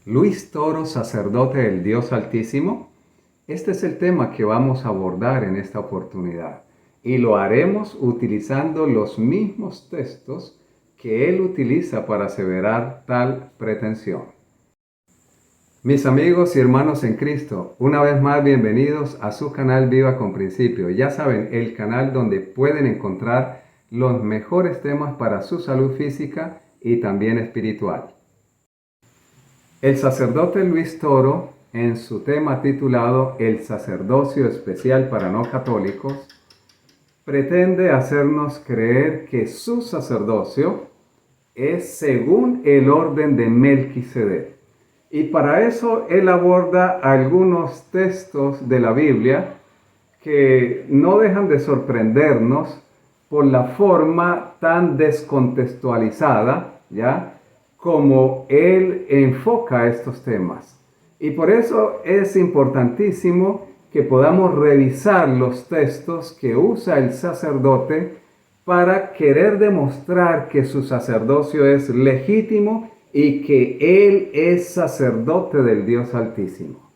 Luis Toro, sacerdote del Dios Altísimo. Este es el tema que vamos a abordar en esta oportunidad y lo haremos utilizando los mismos textos que él utiliza para aseverar tal pretensión. Mis amigos y hermanos en Cristo, una vez más bienvenidos a su canal Viva con Principio. Ya saben, el canal donde pueden encontrar los mejores temas para su salud física y también espiritual. El sacerdote Luis Toro, en su tema titulado El sacerdocio especial para no católicos, pretende hacernos creer que su sacerdocio es según el orden de Melquisedec. Y para eso él aborda algunos textos de la Biblia que no dejan de sorprendernos por la forma tan descontextualizada, ¿ya?, como él enfoca estos temas. Y por eso es importantísimo que podamos revisar los textos que usa el sacerdote para querer demostrar que su sacerdocio es legítimo y que él es sacerdote del Dios Altísimo.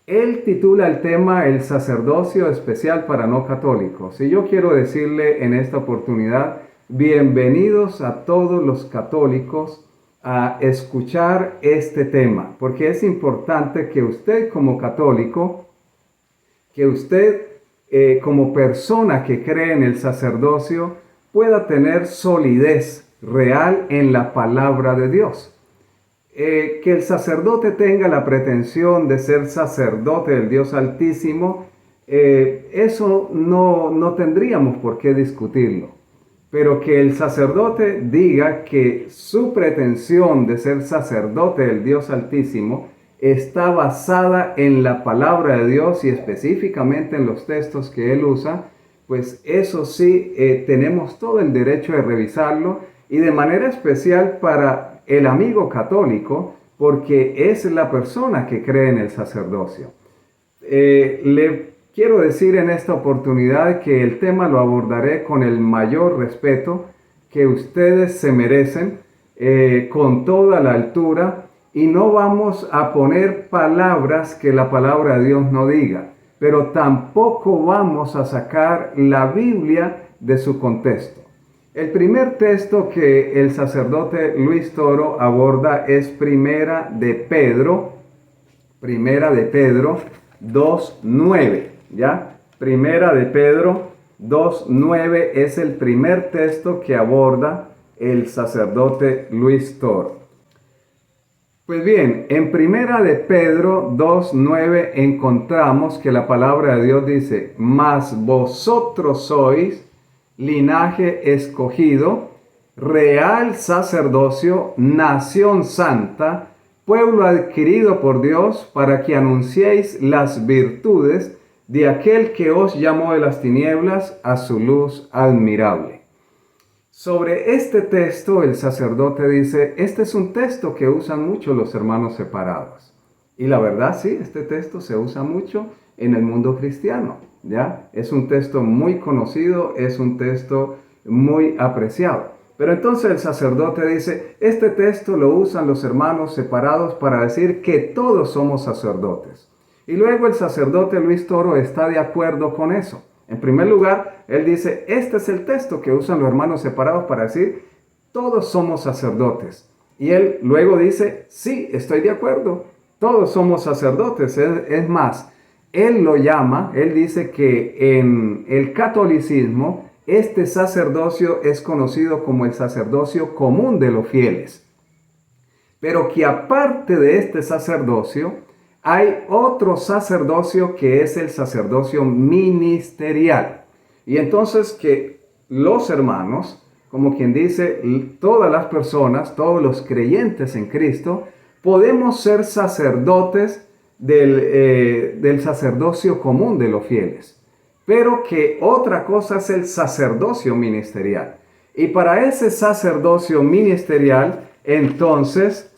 Él titula el tema El sacerdocio especial para no católicos. Y yo quiero decirle en esta oportunidad, bienvenidos a todos los católicos a escuchar este tema, porque es importante que usted como católico, que usted como persona que cree en el sacerdocio, pueda tener solidez real en la palabra de Dios. Que el sacerdote tenga la pretensión de ser sacerdote del Dios Altísimo, eso no tendríamos por qué discutirlo. Pero que el sacerdote diga que su pretensión de ser sacerdote del Dios Altísimo está basada en la palabra de Dios y específicamente en los textos que él usa, pues eso sí, tenemos todo el derecho de revisarlo y de manera especial para el amigo católico, porque es la persona que cree en el sacerdocio. Le quiero decir en esta oportunidad que el tema lo abordaré con el mayor respeto que ustedes se merecen, con toda la altura, y no vamos a poner palabras que la palabra de Dios no diga, pero tampoco vamos a sacar la Biblia de su contexto. El primer texto que el sacerdote Luis Toro aborda es Primera de Pedro 2:9, ¿ya? Primera de Pedro 2:9 es el primer texto que aborda el sacerdote Luis Toro. Pues bien, en Primera de Pedro 2:9 encontramos que la palabra de Dios dice: mas vosotros sois linaje escogido, real sacerdocio, nación santa, pueblo adquirido por Dios, para que anunciéis las virtudes de aquel que os llamó de las tinieblas a su luz admirable. Sobre este texto el sacerdote dice, este es un texto que usan mucho los hermanos separados. Y la verdad sí, este texto se usa mucho en el mundo cristiano, ¿ya? Es un texto muy conocido, es un texto muy apreciado. Pero entonces el sacerdote dice, este texto lo usan los hermanos separados para decir que todos somos sacerdotes. Y luego el sacerdote Luis Toro está de acuerdo con eso. En primer lugar, él dice, este es el texto que usan los hermanos separados para decir, todos somos sacerdotes. Y él luego dice, sí, estoy de acuerdo, todos somos sacerdotes. Es más, él dice que en el catolicismo, este sacerdocio es conocido como el sacerdocio común de los fieles. Pero que aparte de este sacerdocio, hay otro sacerdocio que es el sacerdocio ministerial. Y entonces que los hermanos, como quien dice, todas las personas, todos los creyentes en Cristo, podemos ser sacerdotes del sacerdocio común de los fieles. Pero que otra cosa es el sacerdocio ministerial. Y para ese sacerdocio ministerial, entonces,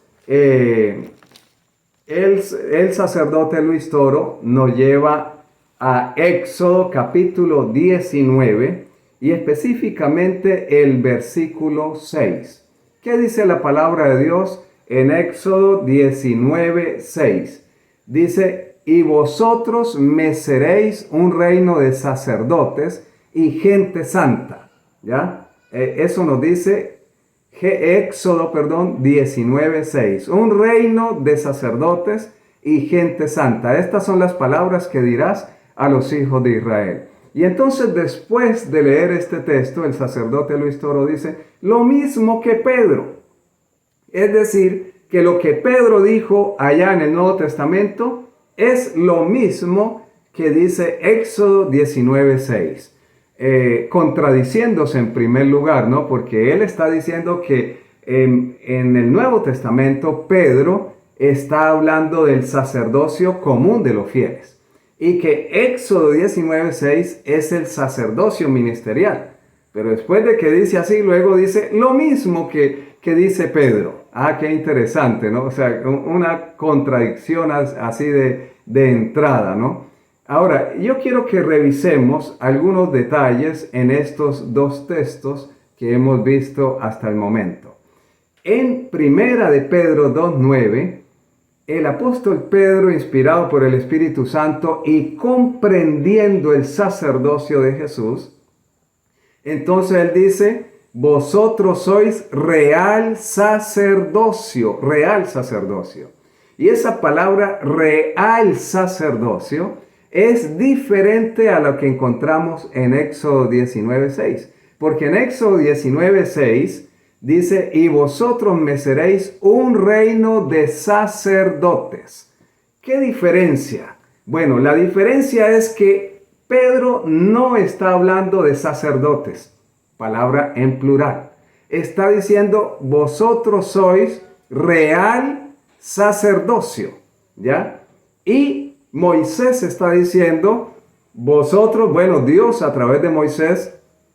el sacerdote Luis Toro nos lleva a Éxodo capítulo 19 y específicamente el versículo 6. ¿Qué dice la palabra de Dios en Éxodo 19:6. Dice, y vosotros me seréis un reino de sacerdotes y gente santa. ¿Ya? Eso nos dice Éxodo 19:6. Un reino de sacerdotes y gente santa. Estas son las palabras que dirás a los hijos de Israel. Y entonces, después de leer este texto, el sacerdote Luis Toro dice lo mismo que Pedro. Es decir, que lo que Pedro dijo allá en el Nuevo Testamento es lo mismo que dice Éxodo 19:6. Contradiciéndose en primer lugar, ¿no? Porque él está diciendo que en el Nuevo Testamento Pedro está hablando del sacerdocio común de los fieles y que Éxodo 19:6 es el sacerdocio ministerial. Pero después de que dice así, luego dice lo mismo que dice Pedro. Ah, qué interesante, ¿no? O sea, una contradicción así de entrada, ¿no? Ahora, yo quiero que revisemos algunos detalles en estos dos textos que hemos visto hasta el momento. En Primera de Pedro 2:9, el apóstol Pedro, inspirado por el Espíritu Santo y comprendiendo el sacerdocio de Jesús, entonces él dice, vosotros sois real sacerdocio, real sacerdocio. Y esa palabra real sacerdocio es diferente a lo que encontramos en Éxodo 19:6. Porque en Éxodo 19:6 dice, y vosotros me seréis un reino de sacerdotes. ¿Qué diferencia? Bueno, la diferencia es que Pedro no está hablando de sacerdotes, palabra en plural. Está diciendo, vosotros sois real sacerdocio, ¿ya? Y Moisés está diciendo, vosotros, bueno, Dios a través de Moisés,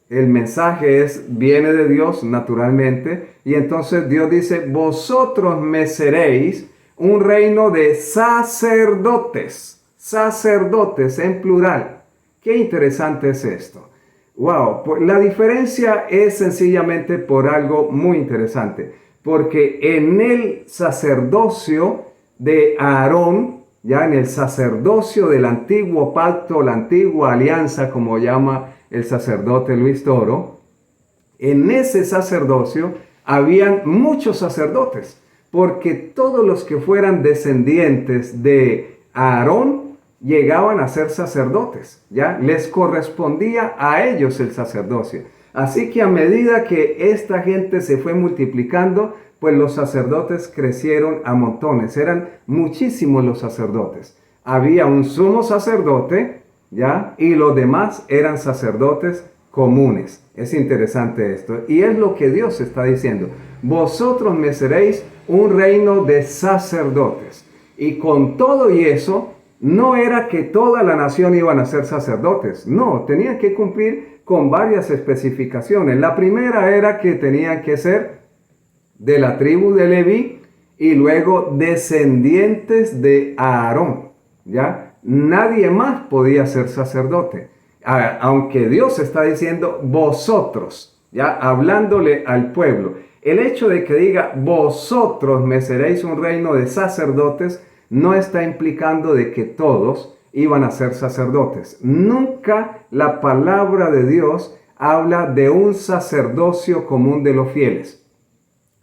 el mensaje viene de Dios naturalmente, y entonces Dios dice, vosotros me seréis un reino de sacerdotes, sacerdotes en plural. Qué interesante es esto. Wow, la diferencia es sencillamente por algo muy interesante, porque en el sacerdocio de Aarón, ya en el sacerdocio del antiguo pacto, la antigua alianza, como llama el sacerdote Luis Toro, en ese sacerdocio habían muchos sacerdotes, porque todos los que fueran descendientes de Aarón llegaban a ser sacerdotes, ¿ya? Les correspondía a ellos el sacerdocio. Así que a medida que esta gente se fue multiplicando, pues los sacerdotes crecieron a montones. Eran muchísimos los sacerdotes. Había un sumo sacerdote, ¿ya? Y los demás eran sacerdotes comunes. Es interesante esto. Y es lo que Dios está diciendo. Vosotros me seréis un reino de sacerdotes. Y con todo y eso, no era que toda la nación iban a ser sacerdotes. No, tenían que cumplir con varias especificaciones. La primera era que tenían que ser de la tribu de Leví y luego descendientes de Aarón, ¿ya? Nadie más podía ser sacerdote. Aunque Dios está diciendo vosotros, ¿ya? Hablándole al pueblo. El hecho de que diga vosotros me seréis un reino de sacerdotes no está implicando de que todos iban a ser sacerdotes. Nunca la palabra de Dios habla de un sacerdocio común de los fieles.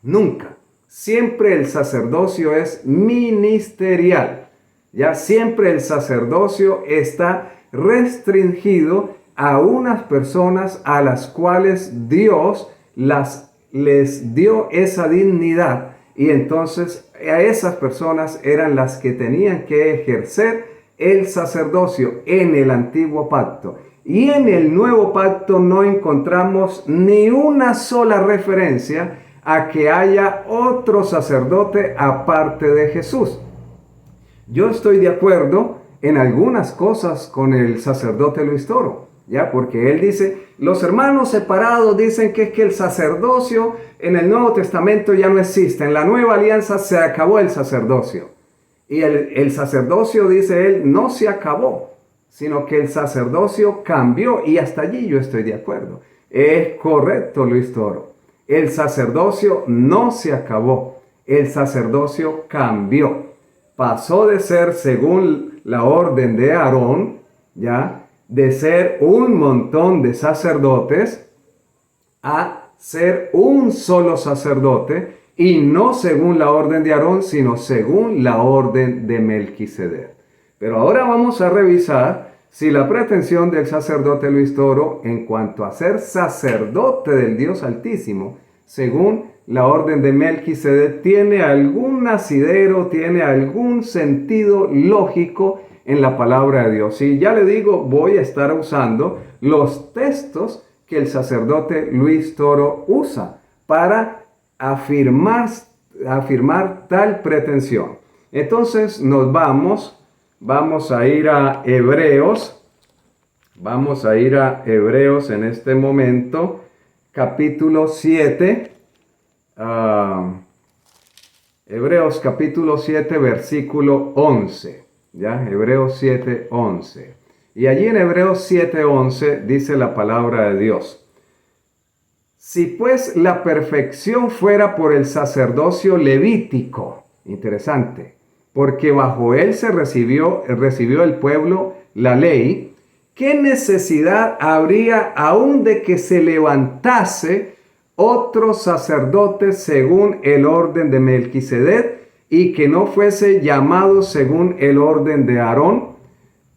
Nunca. Siempre el sacerdocio es ministerial. Ya siempre el sacerdocio está restringido a unas personas a las cuales Dios les dio esa dignidad. Y entonces a esas personas eran las que tenían que ejercer el sacerdocio en el antiguo pacto. Y en el nuevo pacto no encontramos ni una sola referencia a que haya otro sacerdote aparte de Jesús. Yo estoy de acuerdo en algunas cosas con el sacerdote Luis Toro, ¿ya? Porque él dice, los hermanos separados dicen que es que el sacerdocio en el Nuevo Testamento ya no existe. En la Nueva Alianza se acabó el sacerdocio. Y el sacerdocio, dice él, no se acabó, sino que el sacerdocio cambió. Y hasta allí yo estoy de acuerdo. Es correcto, Luis Toro. El sacerdocio no se acabó. el sacerdocio cambió. Pasó de ser según la orden de Aarón, ¿ya? De ser un montón de sacerdotes a ser un solo sacerdote, y no según la orden de Aarón, sino según la orden de Melquisedec. Pero ahora vamos a revisar si la pretensión del sacerdote Luis Toro en cuanto a ser sacerdote del Dios Altísimo, según la orden de Melquisedec, tiene algún asidero, tiene algún sentido lógico en la palabra de Dios. Y ya le digo, voy a estar usando los textos que el sacerdote Luis Toro usa para afirmar tal pretensión. Entonces nos vamos a ir a Hebreos. Vamos a ir a Hebreos en este momento, capítulo 7. Hebreos capítulo 7, versículo 11. ¿Ya? Hebreos 7, 11. Y allí en Hebreos 7, 11 dice la palabra de Dios: si pues la perfección fuera por el sacerdocio levítico, interesante, porque bajo él se recibió el pueblo la ley, ¿qué necesidad habría aún de que se levantase otro sacerdote según el orden de Melquisedec y que no fuese llamado según el orden de Aarón?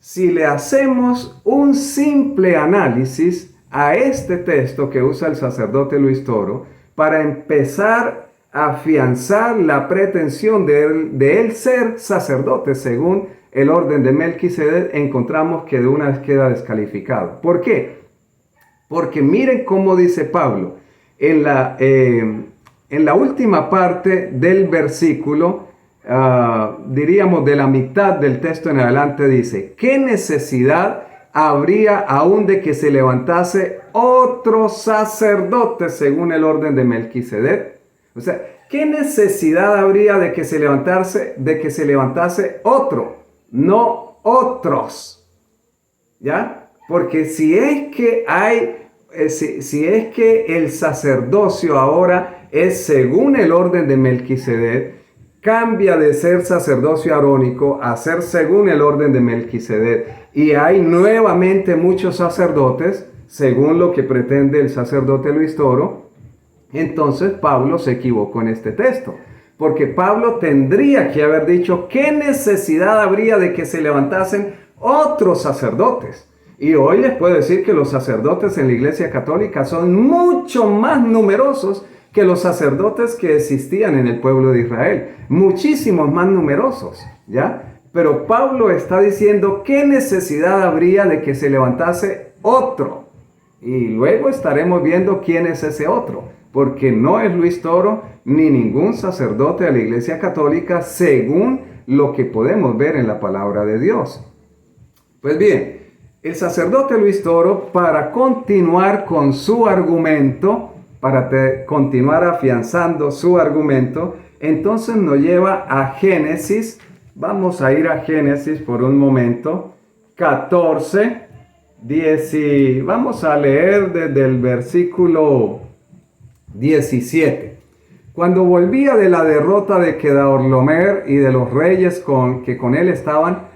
Si le hacemos un simple análisis a este texto que usa el sacerdote Luis Toro para empezar a afianzar la pretensión de él ser sacerdote según el orden de Melquisedec, encontramos que de una vez queda descalificado. ¿Por qué? Porque miren cómo dice Pablo en la última parte del versículo, diríamos de la mitad del texto en adelante, dice: ¿qué necesidad habría aún de que se levantase otro sacerdote según el orden de Melquisedec? O sea, ¿qué necesidad habría de que se levantase otro, no otros? ¿Ya? Porque si es que el sacerdocio ahora es según el orden de Melquisedec, cambia de ser sacerdocio arónico a ser según el orden de Melquisedec, y hay nuevamente muchos sacerdotes según lo que pretende el sacerdote Luis Toro. Entonces Pablo se equivocó en este texto, porque Pablo tendría que haber dicho: ¿qué necesidad habría de que se levantasen otros sacerdotes? Y hoy les puedo decir que los sacerdotes en la Iglesia Católica son mucho más numerosos que los sacerdotes que existían en el pueblo de Israel, muchísimos más numerosos, ¿ya? Pero Pablo está diciendo: ¿qué necesidad habría de que se levantase otro? Y luego estaremos viendo quién es ese otro, porque no es Luis Toro ni ningún sacerdote de la Iglesia Católica según lo que podemos ver en la palabra de Dios. Pues bien, el sacerdote Luis Toro, para continuar con su argumento, para continuar afianzando su argumento, entonces nos lleva a Génesis. Vamos a ir a Génesis por un momento, 14, 10, y vamos a leer desde el versículo 17. Cuando volvía de la derrota de Kedorlaomer y de los reyes que con él estaban,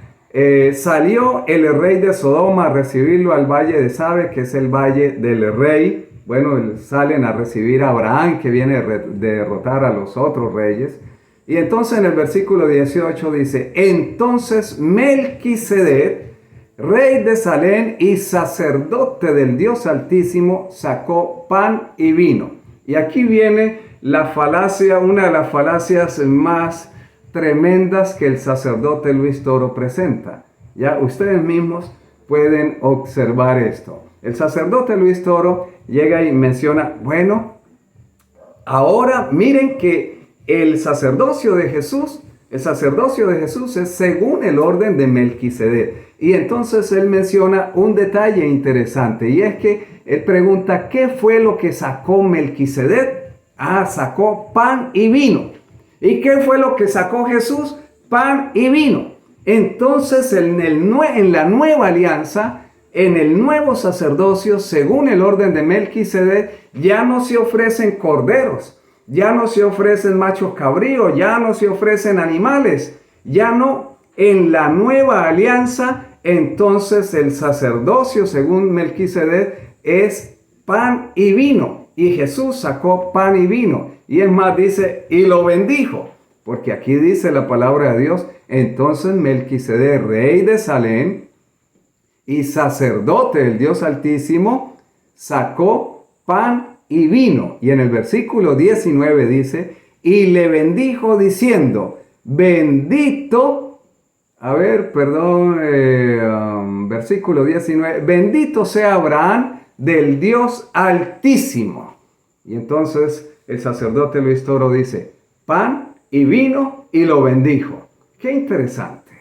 salió el rey de Sodoma a recibirlo al valle de Sabe, que es el valle del rey. Bueno, salen a recibir a Abraham, que viene de derrotar a los otros reyes. Y entonces en el versículo 18 dice: entonces Melquisedec, rey de Salem y sacerdote del Dios Altísimo, sacó pan y vino. Y aquí viene la falacia, una de las falacias más tremendas que el sacerdote Luis Toro presenta. Ya ustedes mismos pueden observar esto. El sacerdote Luis Toro llega y menciona: bueno, ahora miren que el sacerdocio de Jesús es según el orden de Melquisedec. Y entonces él menciona un detalle interesante, y es que él pregunta: ¿qué fue lo que sacó Melquisedec? Sacó pan y vino. ¿Y qué fue lo que sacó Jesús? Pan y vino. Entonces en la nueva alianza, en el nuevo sacerdocio, según el orden de Melquisedec, ya no se ofrecen corderos, ya no se ofrecen machos cabríos, ya no se ofrecen animales, ya no. En la nueva alianza, entonces el sacerdocio, según Melquisedec, es pan y vino. Y Jesús sacó pan y vino. Y es más, dice, y lo bendijo. Porque aquí dice la palabra de Dios, entonces Melquisedec, rey de Salem y sacerdote del Dios Altísimo, sacó pan y vino. Y en el versículo 19 dice, y le bendijo diciendo, bendito, versículo 19, bendito sea Abraham del Dios Altísimo. Y entonces el sacerdote Luis Toro dice, pan y vino y lo bendijo. Qué interesante.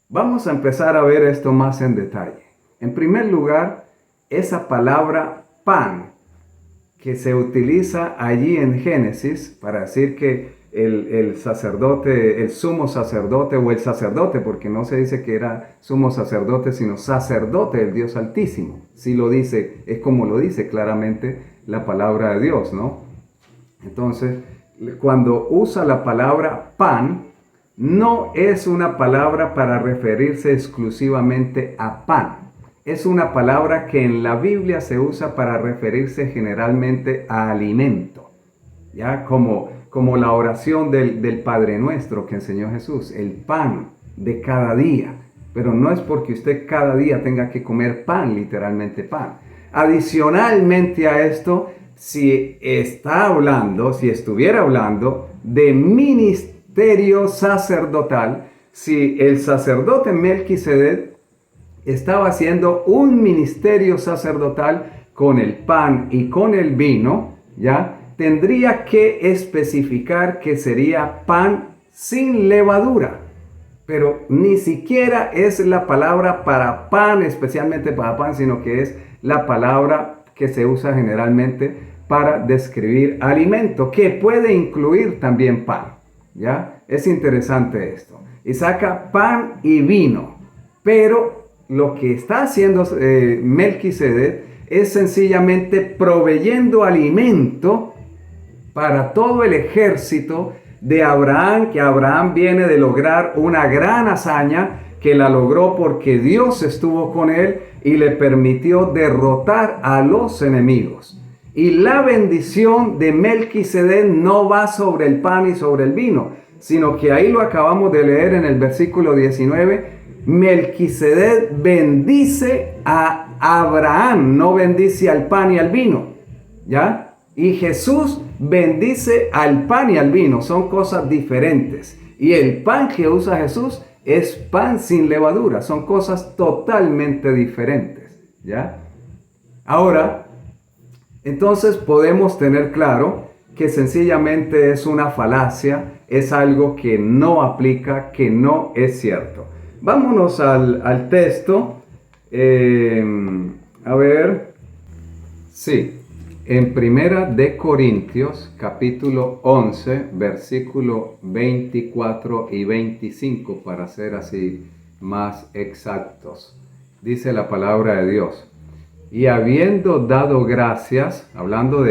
Vamos a empezar a ver esto más en detalle. En primer lugar, esa palabra pan que se utiliza allí en Génesis para decir que el sacerdote, el sumo sacerdote o el sacerdote, porque no se dice que era sumo sacerdote, sino sacerdote del Dios Altísimo. Sí lo dice, es como lo dice claramente la palabra de Dios, ¿no? Entonces, cuando usa la palabra pan, no es una palabra para referirse exclusivamente a pan. Es una palabra que en la Biblia se usa para referirse generalmente a alimento, ¿ya? Como la oración del Padre Nuestro que enseñó Jesús, el pan de cada día. Pero no es porque usted cada día tenga que comer pan, literalmente pan. Adicionalmente a esto, si estuviera hablando de ministerio sacerdotal, si el sacerdote Melquisedec estaba haciendo un ministerio sacerdotal con el pan y con el vino, ¿ya? Tendría que especificar que sería pan sin levadura. Pero ni siquiera es la palabra para pan, especialmente para pan, sino que es la palabra que se usa generalmente para describir alimento, que puede incluir también pan, ¿ya? Es interesante esto. Y saca pan y vino, pero lo que está haciendo Melquisedec es sencillamente proveyendo alimento para todo el ejército de Abraham, que Abraham viene de lograr una gran hazaña, que la logró porque Dios estuvo con él y le permitió derrotar a los enemigos. Y la bendición de Melquisedec no va sobre el pan y sobre el vino, sino que ahí lo acabamos de leer en el versículo 19, Melquisedec bendice a Abraham, no bendice al pan y al vino, ¿ya? Y Jesús bendice al pan y al vino, son cosas diferentes. Y el pan que usa Jesús es pan sin levadura, son cosas totalmente diferentes, ¿ya? Ahora, entonces podemos tener claro que sencillamente es una falacia, es algo que no aplica, que no es cierto. Vámonos al texto. En Primera de Corintios, capítulo 11, versículo 24 y 25, para ser así más exactos. Dice la palabra de Dios. Y habiendo dado gracias, hablando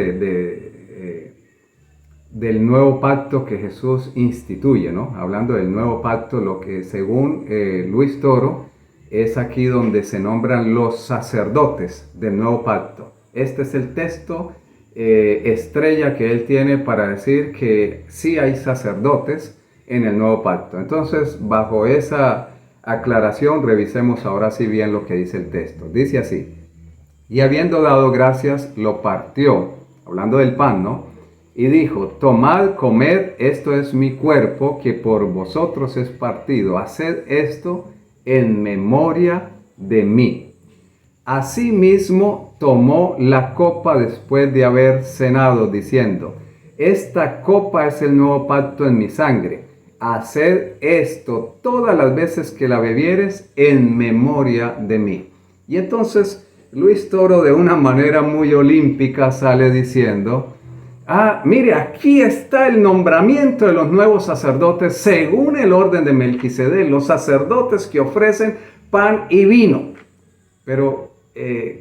del nuevo pacto que Jesús instituye, ¿no? Hablando del nuevo pacto, lo que según Luis Toro, es aquí donde se nombran los sacerdotes del nuevo pacto. Este es el texto estrella que él tiene para decir que sí hay sacerdotes en el nuevo pacto. Entonces, bajo esa aclaración, revisemos ahora sí bien lo que dice el texto. Dice así: y habiendo dado gracias, lo partió, hablando del pan, ¿no? Y dijo: tomad, comed, esto es mi cuerpo, que por vosotros es partido. Haced esto en memoria de mí. Asimismo tomó la copa después de haber cenado, diciendo: esta copa es el nuevo pacto en mi sangre. Haced esto todas las veces que la bebieres en memoria de mí. Y entonces Luis Toro, de una manera muy olímpica, sale diciendo: mire, aquí está el nombramiento de los nuevos sacerdotes según el orden de Melquisedec, los sacerdotes que ofrecen pan y vino. Pero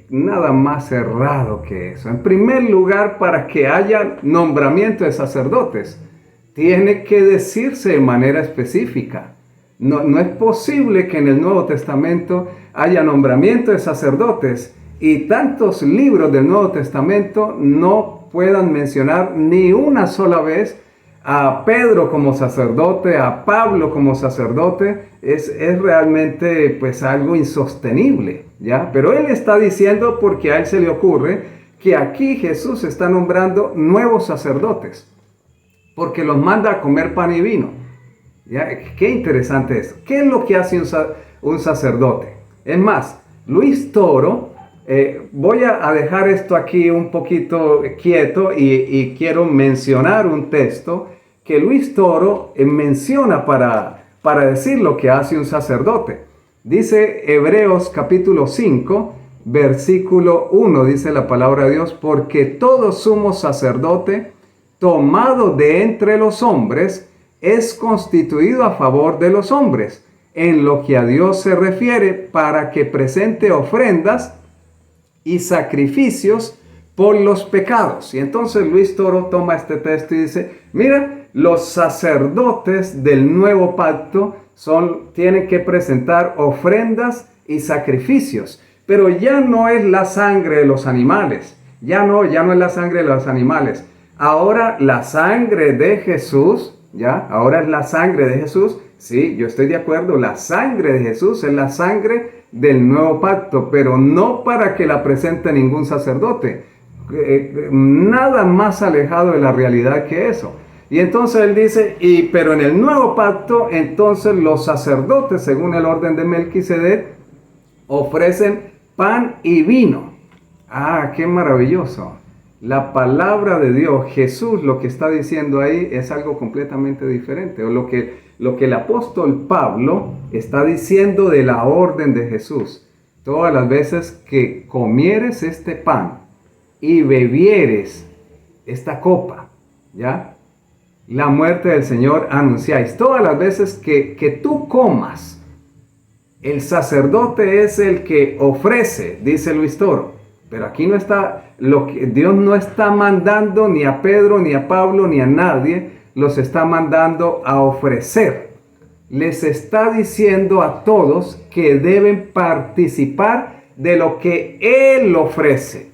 nada más errado que eso. En primer lugar, para que haya nombramiento de sacerdotes, tiene que decirse de manera específica. No es posible que en el Nuevo Testamento haya nombramiento de sacerdotes y tantos libros del Nuevo Testamento no puedan mencionar ni una sola vez a Pedro como sacerdote, a Pablo como sacerdote. Es realmente pues algo insostenible, ¿ya? Pero él está diciendo, porque a él se le ocurre, que aquí Jesús está nombrando nuevos sacerdotes, porque los manda a comer pan y vino. ¿Ya? Qué interesante es. ¿Qué es lo que hace un sacerdote? Es más, Luis Toro, voy a dejar esto aquí un poquito quieto y quiero mencionar un texto que Luis Toro menciona para decir lo que hace un sacerdote. Dice Hebreos capítulo 5, versículo 1, dice la palabra de Dios: porque todo sumo sacerdote tomado de entre los hombres es constituido a favor de los hombres, en lo que a Dios se refiere, para que presente ofrendas y sacrificios por los pecados. Y entonces Luis Toro toma este texto y dice: mira, los sacerdotes del nuevo pacto tienen que presentar ofrendas y sacrificios, pero ya no es la sangre de los animales, ya no es la sangre de los animales. Ahora la sangre de Jesús, ¿ya? Ahora es la sangre de Jesús. Sí, yo estoy de acuerdo, la sangre de Jesús es la sangre del nuevo pacto, pero no para que la presente ningún sacerdote. Nada más alejado de la realidad que eso. Y entonces él dice, pero en el nuevo pacto, entonces los sacerdotes, según el orden de Melquisedec, ofrecen pan y vino. Ah, qué maravilloso. La palabra de Dios, Jesús, lo que está diciendo ahí es algo completamente diferente. O lo que el apóstol Pablo está diciendo de la orden de Jesús. Todas las veces que comieres este pan y bebieres esta copa, ¿ya? La muerte del Señor anunciáis. Todas las veces que tú comas, el sacerdote es el que ofrece, dice Luis Toro. Pero aquí no está, Dios no está mandando ni a Pedro, ni a Pablo, ni a nadie, los está mandando a ofrecer. Les está diciendo a todos que deben participar de lo que Él ofrece.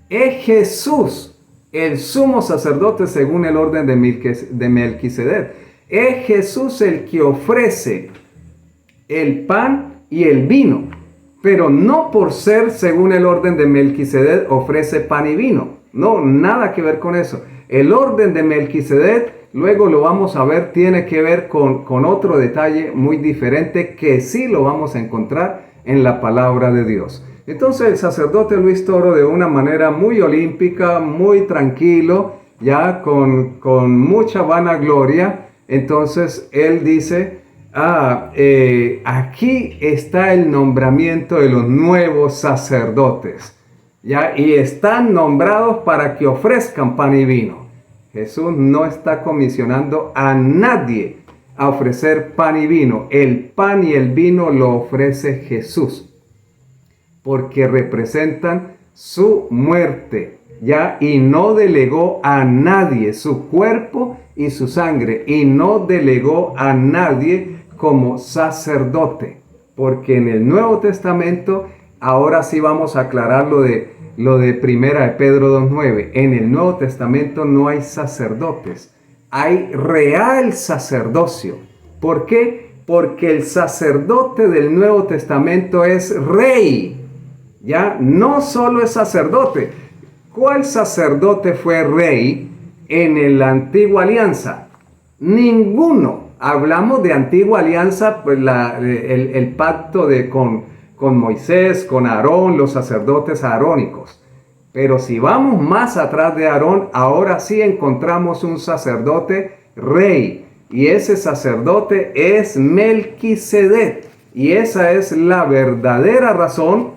Es Jesús, el sumo sacerdote según el orden de Melquisedec. Es Jesús el que ofrece el pan y el vino. Pero no por ser según el orden de Melquisedec ofrece pan y vino. No, nada que ver con eso. El orden de Melquisedec, luego lo vamos a ver, tiene que ver con otro detalle muy diferente que sí lo vamos a encontrar en la palabra de Dios. Entonces el sacerdote Luis Toro, de una manera muy olímpica, muy tranquilo, ya con mucha vanagloria, entonces él dice: aquí está el nombramiento de los nuevos sacerdotes, ¿ya? Y están nombrados para que ofrezcan pan y vino. Jesús no está comisionando a nadie a ofrecer pan y vino. El pan y el vino lo ofrece Jesús, porque representan su muerte, ¿ya? Y no delegó a nadie su cuerpo y su sangre, y no delegó a nadie como sacerdote, porque en el Nuevo Testamento, ahora sí vamos a aclarar lo de Primera de Pedro 2:9, en el Nuevo Testamento no hay sacerdotes, hay real sacerdocio. ¿Por qué? Porque el sacerdote del Nuevo Testamento es rey, ¿ya? No solo es sacerdote. ¿Cuál sacerdote fue rey en la antigua alianza? Ninguno. Hablamos de antigua alianza, pues el pacto con Moisés, con Aarón, los sacerdotes arónicos. Pero si vamos más atrás de Aarón, ahora sí encontramos un sacerdote rey. Y ese sacerdote es Melquisedec. Y esa es la verdadera razón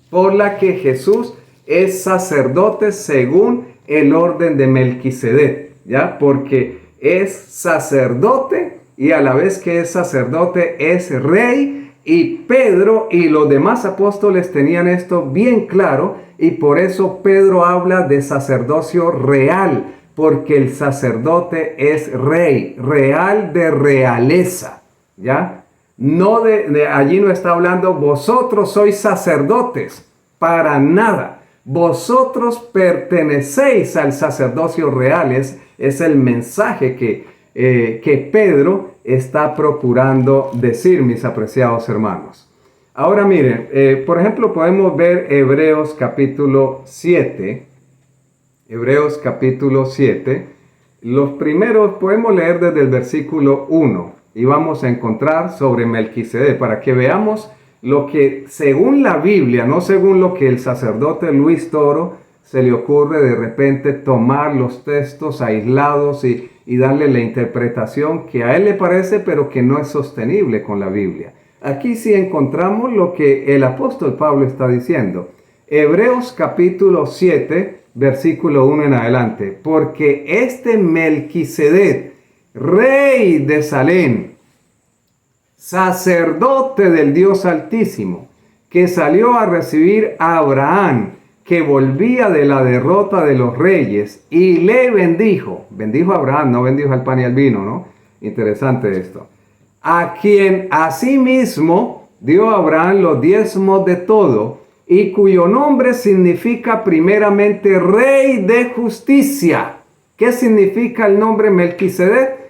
por la que Jesús es sacerdote según el orden de Melquisedec, ¿ya? Porque es sacerdote y a la vez que es sacerdote es rey Y Pedro y los demás apóstoles tenían esto bien claro, y por eso Pedro habla de sacerdocio real, porque el sacerdote es rey, real de realeza, ¿ya? No allí no está hablando, vosotros sois sacerdotes, para nada. Vosotros pertenecéis al sacerdocio real, es el mensaje que Pedro está procurando decir, mis apreciados hermanos. Ahora miren, por ejemplo, podemos ver Hebreos capítulo 7. Hebreos capítulo 7. Los primeros podemos leer desde el versículo 1 y vamos a encontrar sobre Melquisedec para que veamos lo que según la Biblia, no según lo que el sacerdote Luis Toro se le ocurre de repente tomar los textos aislados y darle la interpretación que a él le parece, pero que no es sostenible con la Biblia. Aquí sí encontramos lo que el apóstol Pablo está diciendo. Hebreos capítulo 7, versículo 1 en adelante. Porque este Melquisedec, rey de Salem, sacerdote del Dios Altísimo, que salió a recibir a Abraham, que volvía de la derrota de los reyes, y le bendijo a Abraham, no bendijo al pan y al vino, ¿no? Interesante esto. A quien asimismo dio a Abraham los diezmos de todo, y cuyo nombre significa primeramente Rey de Justicia. ¿Qué significa el nombre Melquisedec?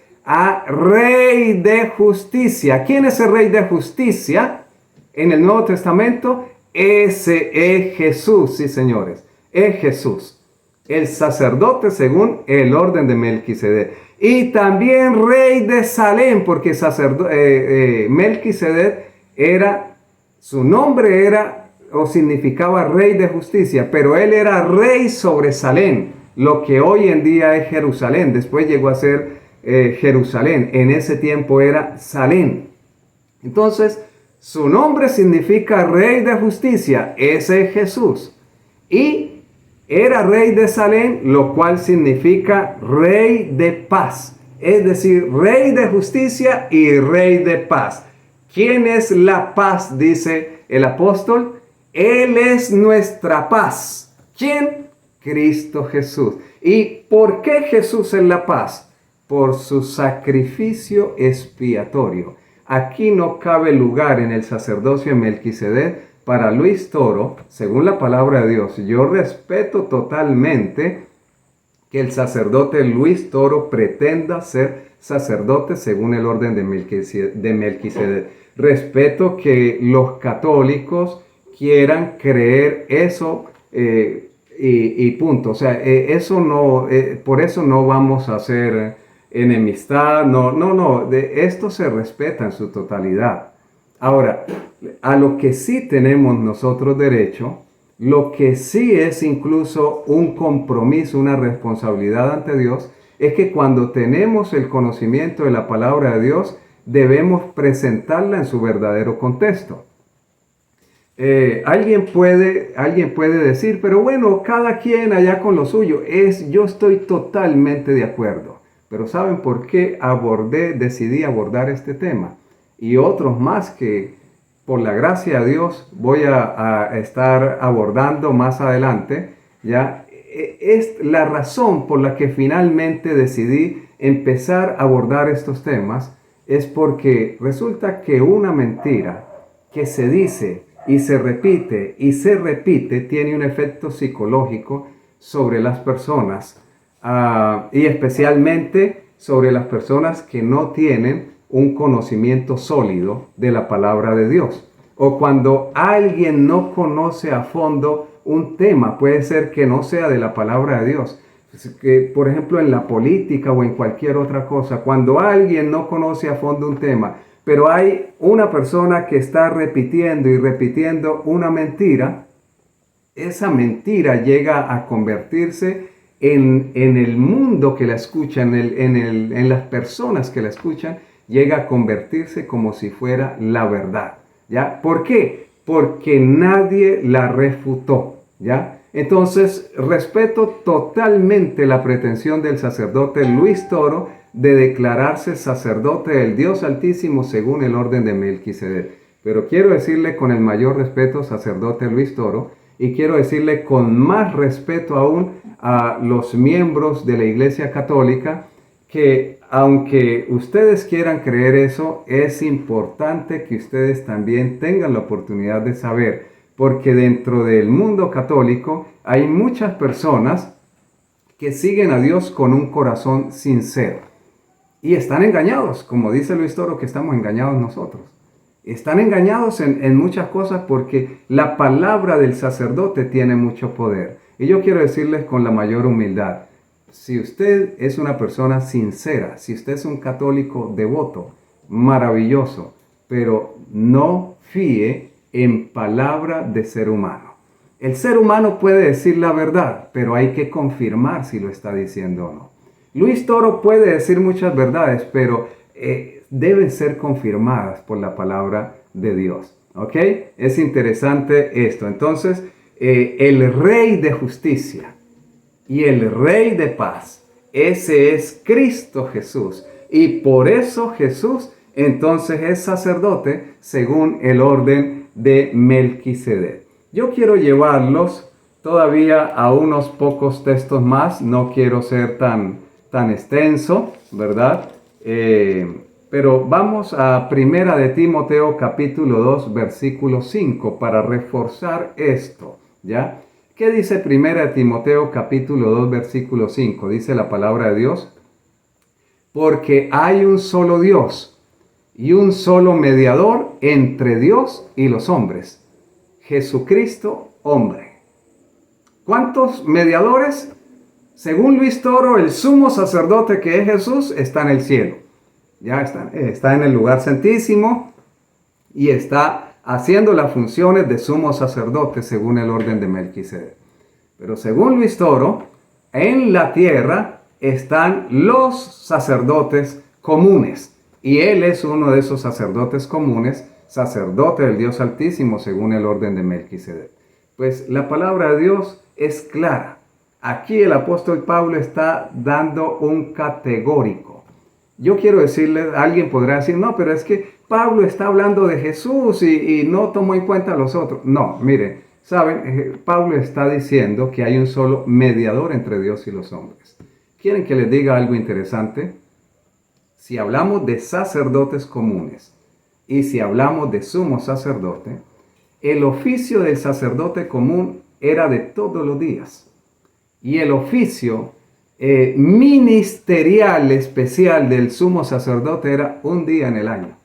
Rey de Justicia. ¿Quién es el Rey de Justicia en el Nuevo Testamento? Ese es Jesús, sí señores, es Jesús, el sacerdote según el orden de Melquisedec. Y también rey de Salem, porque Melquisedec su nombre era o significaba rey de justicia, pero él era rey sobre Salem, lo que hoy en día es Jerusalén. Después llegó a ser Jerusalén, en ese tiempo era Salem. Entonces, su nombre significa rey de justicia, ese es Jesús. Y era rey de Salem, lo cual significa rey de paz. Es decir, rey de justicia y rey de paz. ¿Quién es la paz? Dice el apóstol. Él es nuestra paz. ¿Quién? Cristo Jesús. ¿Y por qué Jesús es la paz? Por su sacrificio expiatorio. Aquí no cabe lugar en el sacerdocio de Melquisedec para Luis Toro, según la palabra de Dios. Yo respeto totalmente que el sacerdote Luis Toro pretenda ser sacerdote según el orden de Melquisedec. Respeto que los católicos quieran creer eso y punto. O sea, eso no, por eso no vamos a hacer enemistad, no, esto se respeta en su totalidad. Ahora, a lo que sí tenemos nosotros derecho, lo que sí es incluso un compromiso, una responsabilidad ante Dios, es que cuando tenemos el conocimiento de la palabra de Dios, debemos presentarla en su verdadero contexto. Alguien puede decir, pero bueno, cada quien allá con lo suyo. Yo estoy totalmente de acuerdo. Pero ¿saben por qué decidí abordar este tema? Y otros más que por la gracia de Dios voy a estar abordando más adelante. ¿Ya? Es la razón por la que finalmente decidí empezar a abordar estos temas, es porque resulta que una mentira que se dice y se repite tiene un efecto psicológico sobre las personas. Y especialmente sobre las personas que no tienen un conocimiento sólido de la palabra de Dios. O cuando alguien no conoce a fondo un tema, puede ser que no sea de la palabra de Dios. Que, por ejemplo, en la política o en cualquier otra cosa, cuando alguien no conoce a fondo un tema, pero hay una persona que está repitiendo y repitiendo una mentira, esa mentira llega a convertirse en el mundo que la escucha, en las personas que la escuchan, llega a convertirse como si fuera la verdad, ¿ya? ¿Por qué? Porque nadie la refutó, ¿ya? Entonces, respeto totalmente la pretensión del sacerdote Luis Toro de declararse sacerdote del Dios Altísimo según el orden de Melquisedec. Pero quiero decirle con el mayor respeto, sacerdote Luis Toro, y quiero decirle con más respeto aún a los miembros de la Iglesia Católica, que aunque ustedes quieran creer eso, es importante que ustedes también tengan la oportunidad de saber, porque dentro del mundo católico hay muchas personas que siguen a Dios con un corazón sincero y están engañados, como dice Luis Toro, que estamos engañados nosotros. Están engañados en muchas cosas porque la palabra del sacerdote tiene mucho poder. Y yo quiero decirles con la mayor humildad, si usted es una persona sincera, si usted es un católico devoto, maravilloso, pero no fíe en palabra de ser humano. El ser humano puede decir la verdad, pero hay que confirmar si lo está diciendo o no. Luis Toro puede decir muchas verdades, pero deben ser confirmadas por la palabra de Dios. ¿Ok? Es interesante esto. Entonces, el Rey de justicia y el Rey de paz, ese es Cristo Jesús. Y por eso Jesús entonces es sacerdote según el orden de Melquisedec. Yo quiero llevarlos todavía a unos pocos textos más. No quiero ser tan extenso, ¿verdad? Pero vamos a Primera de Timoteo capítulo 2 versículo 5 para reforzar esto, ¿ya? ¿Qué dice Primera de Timoteo capítulo 2 versículo 5? Dice la palabra de Dios: porque hay un solo Dios y un solo mediador entre Dios y los hombres, Jesucristo hombre. ¿Cuántos mediadores? Según Luis Toro, el sumo sacerdote que es Jesús está en el cielo. Ya está en el lugar santísimo y está haciendo las funciones de sumo sacerdote según el orden de Melquisedec. Pero según Luis Toro, en la tierra están los sacerdotes comunes. Y él es uno de esos sacerdotes comunes, sacerdote del Dios Altísimo según el orden de Melquisedec. Pues la palabra de Dios es clara. Aquí el apóstol Pablo está dando un categórico. Yo quiero decirle, alguien podrá decir, no, pero es que Pablo está hablando de Jesús y no tomó en cuenta a los otros. No, miren, saben, Pablo está diciendo que hay un solo mediador entre Dios y los hombres. ¿Quieren que les diga algo interesante? Si hablamos de sacerdotes comunes y si hablamos de sumo sacerdote, el oficio del sacerdote común era de todos los días. Y el oficio ministerial especial del sumo sacerdote era un día en el año.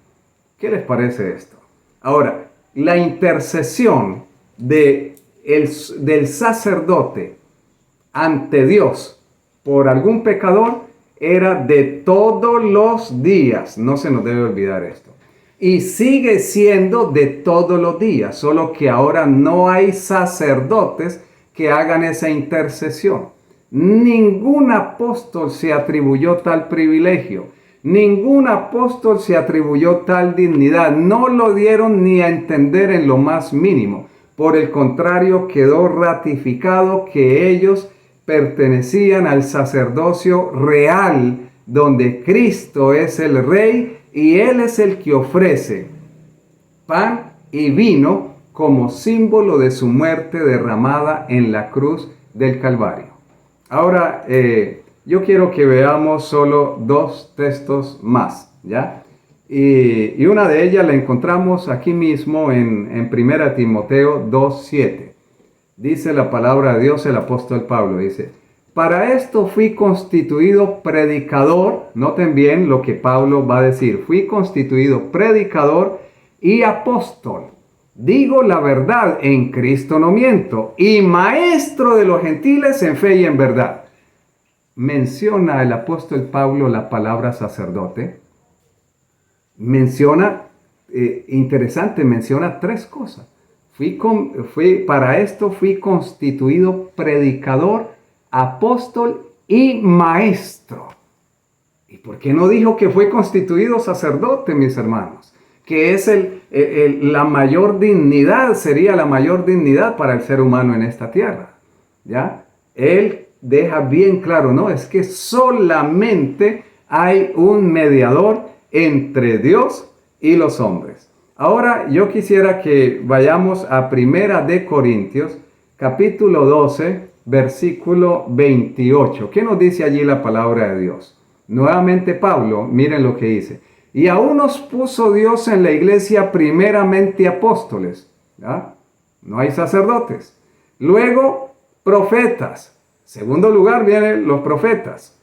¿Qué les parece esto? Ahora, la intercesión del sacerdote ante Dios por algún pecador era de todos los días. No se nos debe olvidar esto. Y sigue siendo de todos los días, solo que ahora no hay sacerdotes que hagan esa intercesión. Ningún apóstol se atribuyó tal privilegio. Ningún apóstol se atribuyó tal dignidad. No lo dieron ni a entender en lo más mínimo. Por el contrario, quedó ratificado que ellos pertenecían al sacerdocio real, donde Cristo es el Rey y Él es el que ofrece pan y vino como símbolo de su muerte derramada en la cruz del Calvario. Ahora, yo quiero que veamos solo dos textos más, ¿ya? Y una de ellas la encontramos aquí mismo en 1 Timoteo 2:7. Dice la palabra de Dios, el apóstol Pablo dice: para esto fui constituido predicador. Noten bien lo que Pablo va a decir. Fui constituido predicador y apóstol. Digo la verdad, en Cristo no miento, y maestro de los gentiles en fe y en verdad. Menciona el apóstol Pablo la palabra sacerdote. Menciona, interesante, menciona tres cosas. Para esto fui constituido predicador, apóstol y maestro. ¿Y por qué no dijo que fue constituido sacerdote, mis hermanos? Que es la mayor dignidad, sería la mayor dignidad para el ser humano en esta tierra. ¿Ya? Él deja bien claro, ¿no? Es que solamente hay un mediador entre Dios y los hombres. Ahora yo quisiera que vayamos a Primera de Corintios, capítulo 12, versículo 28. ¿Qué nos dice allí la palabra de Dios? Nuevamente Pablo, miren lo que dice. Y aún nos puso Dios en la iglesia primeramente apóstoles. ¿Ya? No hay sacerdotes. Luego profetas. Segundo lugar vienen los profetas.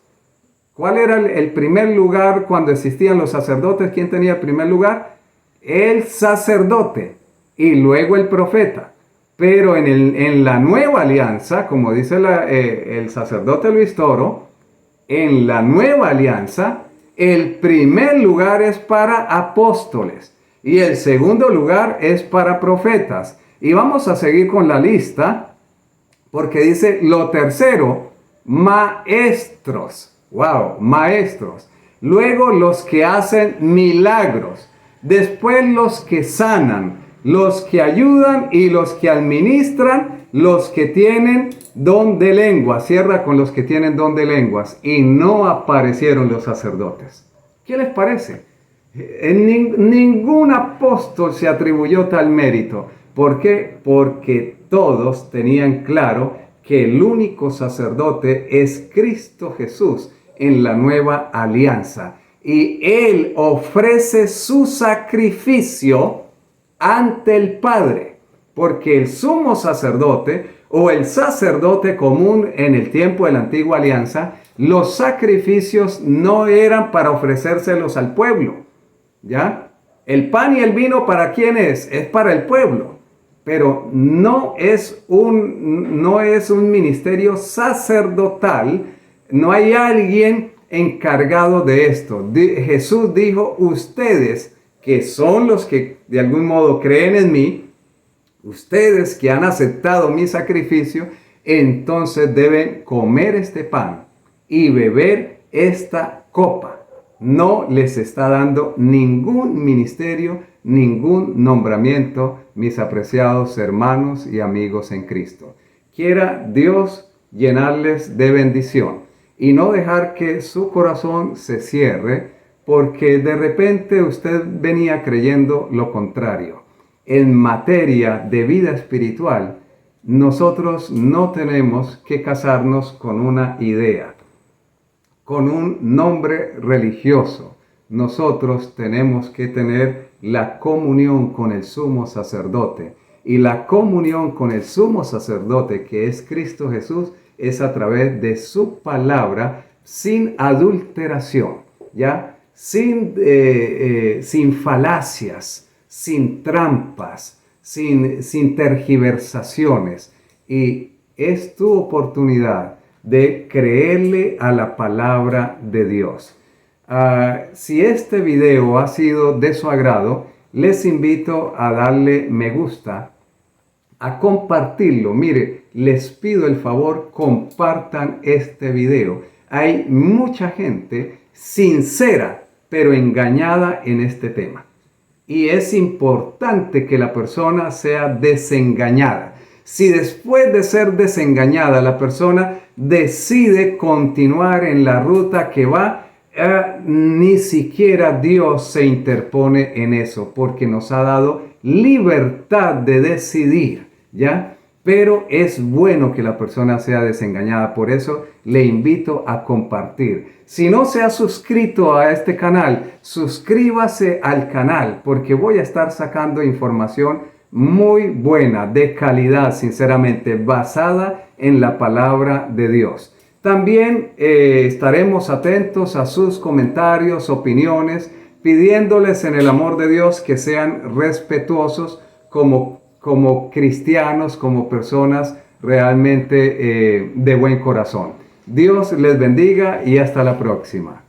¿Cuál era el primer lugar cuando existían los sacerdotes? ¿Quién tenía el primer lugar? El sacerdote y luego el profeta. Pero en la nueva alianza, como dice el sacerdote Luis Toro, en la nueva alianza, el primer lugar es para apóstoles y el segundo lugar es para profetas. Y vamos a seguir con la lista porque dice lo tercero, maestros. Wow, maestros. Luego los que hacen milagros. Después los que sanan, los que ayudan y los que administran, los que tienen don de lenguas. Cierra con los que tienen don de lenguas. Y no aparecieron los sacerdotes. ¿Qué les parece? Ningún apóstol se atribuyó tal mérito. ¿Por qué? Porque todos tenían claro que el único sacerdote es Cristo Jesús en la nueva alianza. Y Él ofrece su sacrificio ante el Padre. Porque el sumo sacerdote o el sacerdote común en el tiempo de la antigua alianza, los sacrificios no eran para ofrecérselos al pueblo. ¿Ya? El pan y el vino, ¿para quién es? Es para el pueblo. Pero no es un ministerio sacerdotal. No hay alguien encargado de esto. Jesús dijo, ustedes que son los que de algún modo creen en mí, ustedes que han aceptado mi sacrificio, entonces deben comer este pan y beber esta copa. No les está dando ningún ministerio, ningún nombramiento, mis apreciados hermanos y amigos en Cristo. Quiera Dios llenarles de bendición y no dejar que su corazón se cierre porque de repente usted venía creyendo lo contrario. En materia de vida espiritual, nosotros no tenemos que casarnos con una idea, con un nombre religioso. Nosotros tenemos que tener la comunión con el sumo sacerdote. Y la comunión con el sumo sacerdote, que es Cristo Jesús, es a través de su palabra sin adulteración, ¿ya? Sin falacias, sin trampas, sin tergiversaciones. Y es tu oportunidad de creerle a la palabra de Dios. Si este video ha sido de su agrado, les invito a darle me gusta, a compartirlo. Mire, les pido el favor, compartan este video. Hay mucha gente sincera, pero engañada en este tema. Y es importante que la persona sea desengañada. Si después de ser desengañada la persona decide continuar en la ruta que va, ni siquiera Dios se interpone en eso, porque nos ha dado libertad de decidir, ¿ya? Pero es bueno que la persona sea desengañada, por eso le invito a compartir. Si no se ha suscrito a este canal, suscríbase al canal, porque voy a estar sacando información muy buena, de calidad, sinceramente, basada en la palabra de Dios. También estaremos atentos a sus comentarios, opiniones, pidiéndoles en el amor de Dios que sean respetuosos como cristianos, como personas realmente de buen corazón. Dios les bendiga y hasta la próxima.